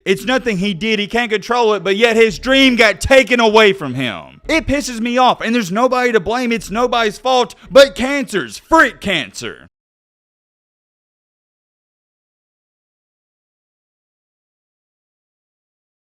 It's nothing he did, he can't control it, but yet his dream got taken away from him. It pisses me off, and there's nobody to blame. It's nobody's fault but cancer's. Freak cancer.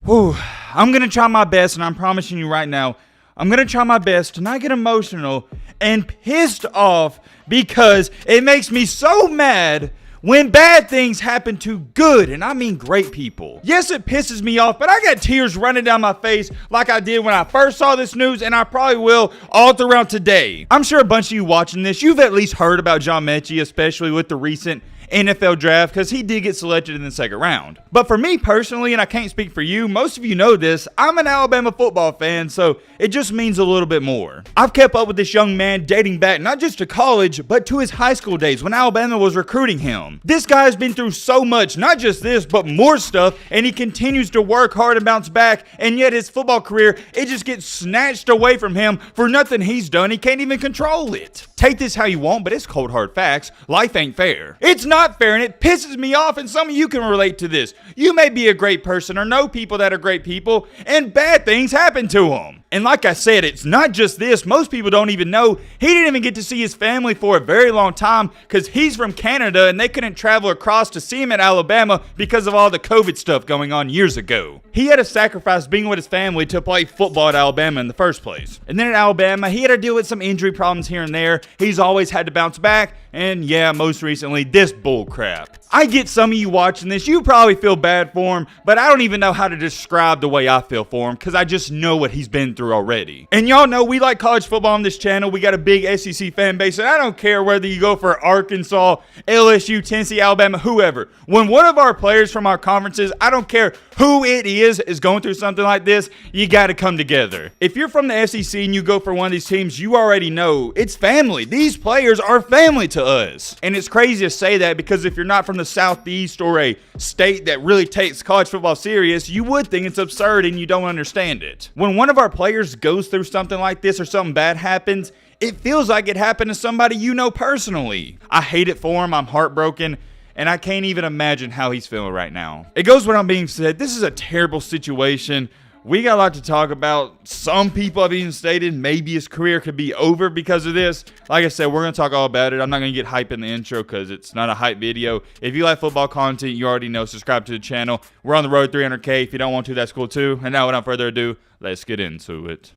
Whew, I'm going to try my best, and I'm promising you right now, I'm going to try my best to not get emotional and pissed off because it makes me so mad when bad things happen to good, and I mean great people. Yes, it pisses me off, but I got tears running down my face like I did when I first saw this news, and I probably will all throughout today. I'm sure a bunch of you watching this, you've at least heard about John Metchie, especially with the recent NFL draft, because he did get selected in the second round. But for me personally, and I can't speak for you, most of you know this, I'm an Alabama football fan, so it just means a little bit more. I've kept up with this young man dating back not just to college, but to his high school days when Alabama was recruiting him. This guy has been through so much, not just this, but more stuff, and he continues to work hard and bounce back, and yet his football career, it just gets snatched away from him for nothing he's done. He can't even control it. Take this how you want, but it's cold hard facts. Life ain't fair. It's not fair, and it pisses me off, and some of you can relate to this. You may be a great person or know people that are great people, and bad things happen to them. And like I said, it's not just this. Most people don't even know he didn't even get to see his family for a very long time because he's from Canada and they couldn't travel across to see him at Alabama because of all the COVID stuff going on years ago. He had to sacrifice being with his family to play football at Alabama in the first place. And then at Alabama, he had to deal with some injury problems here and there. He's always had to bounce back. And yeah, most recently, this bull crap. I get some of you watching this, you probably feel bad for him, but I don't even know how to describe the way I feel for him because I just know what he's been through already. And y'all know we like college football on this channel. We got a big SEC fan base, and I don't care whether you go for Arkansas, LSU, Tennessee, Alabama, whoever. When one of our players from our conferences, I don't care who it is going through something like this, you got to come together. If you're from the SEC and you go for one of these teams, you already know it's family. These players are family to us. And it's crazy to say that because if you're not from the Southeast or a state that really takes college football serious, you would think it's absurd and you don't understand it. When one of our players goes through something like this or something bad happens, it feels like it happened to somebody you know personally. I hate it for him. I'm heartbroken. And I can't even imagine how he's feeling right now. It goes without being said, this is a terrible situation. We got a lot to talk about. Some people have even stated maybe his career could be over because of this. Like I said, we're going to talk all about it. I'm not going to get hype in the intro because it's not a hype video. If you like football content, you already know, subscribe to the channel. We're on the road to 300K. If you don't want to, that's cool too. And now without further ado, let's get into it.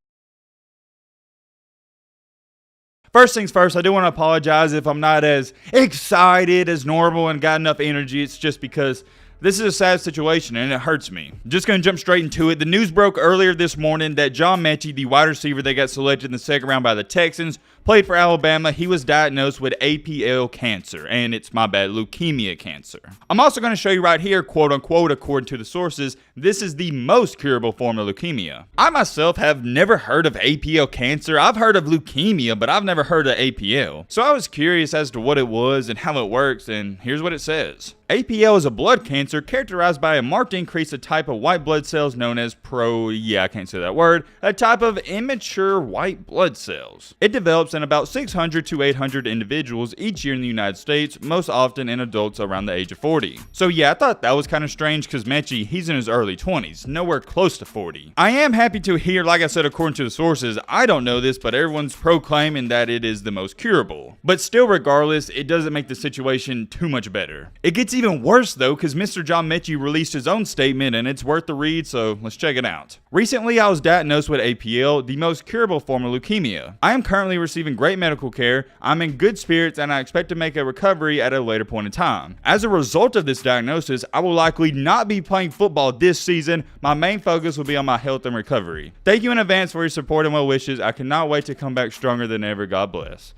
First things first, I do want to apologize if I'm not as excited as normal and got enough energy. It's just because this is a sad situation and it hurts me. Just going to jump straight into it. The news broke earlier this morning that John Metchie, the wide receiver that got selected in the second round by the Texans, played for Alabama. He was diagnosed with APL cancer, and it's leukemia cancer. I'm also going to show you right here, quote unquote, according to the sources, this is the most curable form of leukemia. I myself have never heard of APL cancer. I've heard of leukemia, but I've never heard of APL. So I was curious as to what it was and how it works, and here's what it says. APL is a blood cancer characterized by a marked increase of type of white blood cells known as a type of immature white blood cells. It develops in about 600 to 800 individuals each year in the United States, most often in adults around the age of 40. So yeah, I thought that was kind of strange because Metchie, he's in his early 20s, nowhere close to 40. I am happy to hear, like I said, according to the sources, I don't know this, but everyone's proclaiming that it is the most curable. But still, regardless, it doesn't make the situation too much better. It gets even worse though, because Mr. John Metchie released his own statement and it's worth the read, so let's check it out. Recently, I was diagnosed with APL, the most curable form of leukemia. I am currently receiving great medical care, I'm in good spirits, and I expect to make a recovery at a later point in time. As a result of this diagnosis, I will likely not be playing football this season. My main focus will be on my health and recovery. Thank you in advance for your support and well wishes. I cannot wait to come back stronger than ever. God bless.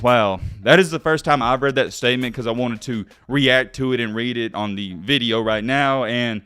Wow, that is the first time I've read that statement because I wanted to react to it and read it on the video right now, and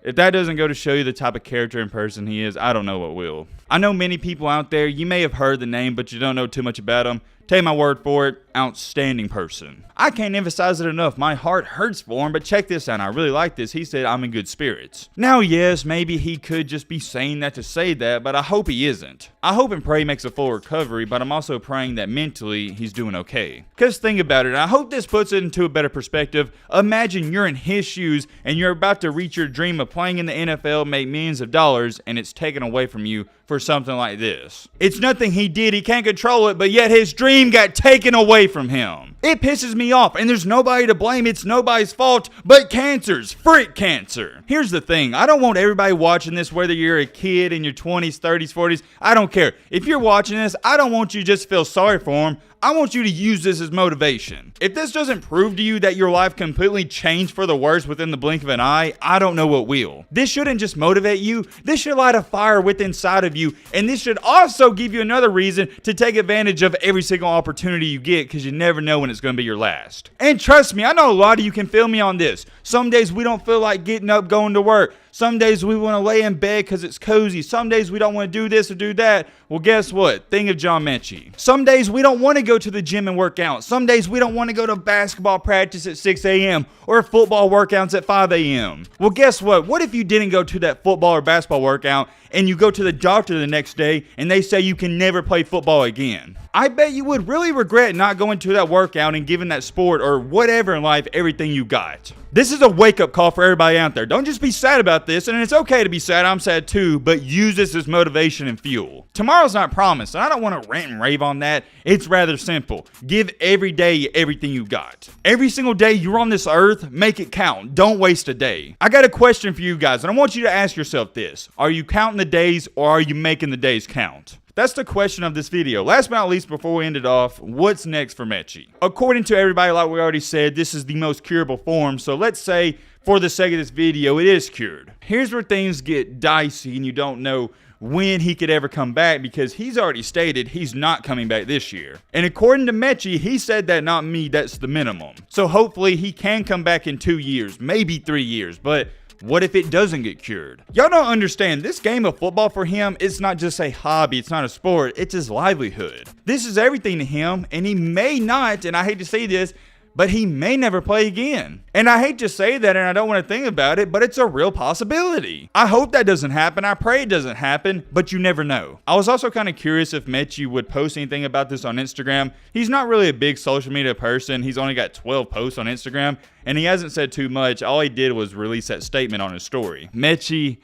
if that doesn't go to show you the type of character and person he is, I don't know what will. I know many people out there, you may have heard the name, but you don't know too much about him. Take my word for it, outstanding person. I can't emphasize it enough. My heart hurts for him, but check this out. I really like this. He said, I'm in good spirits. Now, yes, maybe he could just be saying that to say that, but I hope he isn't. I hope and pray he makes a full recovery, but I'm also praying that mentally he's doing okay. Because think about it, and I hope this puts it into a better perspective. Imagine you're in his shoes and you're about to reach your dream of playing in the NFL, make millions of dollars, and it's taken away from you for something like this. It's nothing he did, he can't control it, but yet his dream got taken away from him. It pisses me off, and there's nobody to blame. It's nobody's fault but cancer's. Freak cancer. Here's the thing. I don't want everybody watching this, whether you're a kid in your 20s, 30s, 40s. I don't care. If you're watching this, I don't want you to just feel sorry for him. I want you to use this as motivation. If this doesn't prove to you that your life completely changed for the worse within the blink of an eye, I don't know what will. This shouldn't just motivate you. This should light a fire within inside of you. And this should also give you another reason to take advantage of every single opportunity you get, because you never know when it's going to be your last. And trust me, I know a lot of you can feel me on this. Some days we don't feel like getting up, going to work. Some days we want to lay in bed because it's cozy. Some days we don't want to do this or do that. Well, guess what? Think of John Metchie. Some days we don't want to go to the gym and work out. Some days we don't want to go to basketball practice at 6 a.m. or football workouts at 5 a.m. Well, guess what? What if you didn't go to that football or basketball workout and you go to the doctor the next day and they say you can never play football again? I bet you would really regret not going to that workout and giving that sport or whatever in life everything you got. This is a wake-up call for everybody out there. Don't just be sad about this, and it's okay to be sad. I'm sad too, but use this as motivation and fuel. Tomorrow's not promised, and I don't want to rant and rave on that. It's rather simple. Give every day everything you got. Every single day you're on this earth, make it count. Don't waste a day. I got a question for you guys, and I want you to ask yourself this. Are you counting the days, or are you making the days count? That's the question of this video. Last but not least, before we end it off, what's next for Metchie? According to everybody, like we already said, this is the most curable form. So let's say, for the sake of this video, it is cured. Here's where things get dicey and you don't know when he could ever come back, because he's already stated he's not coming back this year. And according to Metchie, he said that, not me, that's the minimum. So hopefully he can come back in 2 years, maybe 3 years, but what if it doesn't get cured? Y'all don't understand. This game of football for him, it's not just a hobby. It's not a sport. It's his livelihood. This is everything to him, and he may not, and I hate to say this, but he may never play again. And I hate to say that, and I don't want to think about it, but it's a real possibility. I hope that doesn't happen. I pray it doesn't happen, but you never know. I was also kind of curious if Metchie would post anything about this on Instagram. He's not really a big social media person. He's only got 12 posts on Instagram, and he hasn't said too much. All he did was release that statement on his story. Metchie,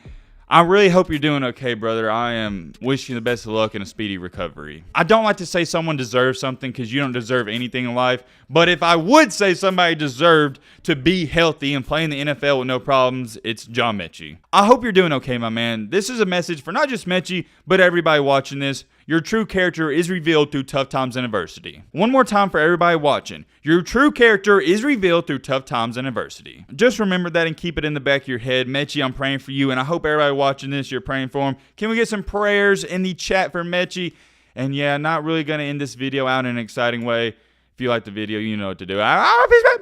I really hope you're doing okay, brother. I am wishing you the best of luck and a speedy recovery. I don't like to say someone deserves something, because you don't deserve anything in life. But if I would say somebody deserved to be healthy and play in the NFL with no problems, it's John Metchie. I hope you're doing okay, my man. This is a message for not just Metchie, but everybody watching this. Your true character is revealed through tough times and adversity. One more time for everybody watching. Your true character is revealed through tough times and adversity. Just remember that and keep it in the back of your head. Metchie, I'm praying for you, and I hope everybody watching this, you're praying for him. Can we get some prayers in the chat for Metchie? And yeah, not really going to end this video out in an exciting way. If you like the video, you know what to do. Peace, man.